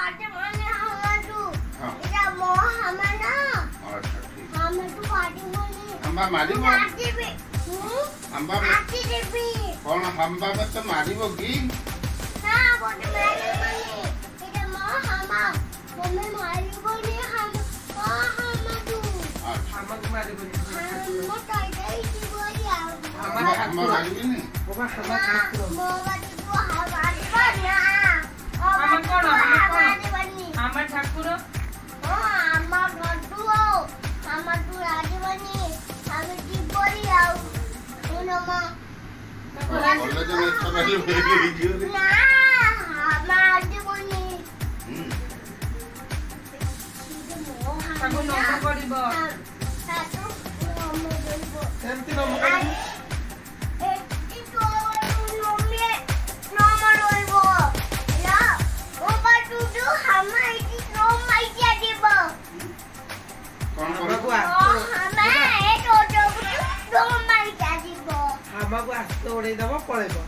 party माने हमटू हां इरा मो हमना अच्छा ठीक हमटू पार्टी माने हम्बा मारिबो आती भी हम्बा आती भी कौन हम्बा में तो मारिबो की ना बोले मारे माने इरा मो हमा मम्मी मारिबो ने हम हमटू हमक मारिबो हम टाई टाई की बोलिया हम्बा मारिबी ने बाबा हमा ठाकुर मो बाटी को हमारी बनिया हम कोन हमारी बनी हमा ठाकुर ओ अम्मा गड्डू अम्मा तू राजी बनी हम की बोलिया उनमा बोले जो इसका पहले भेज लीजिए ना हमारी बनी ताको नम करिबो तातो नम करिबो सेमति नम करिबो हमको आस्ते उड़े दबो पळेबो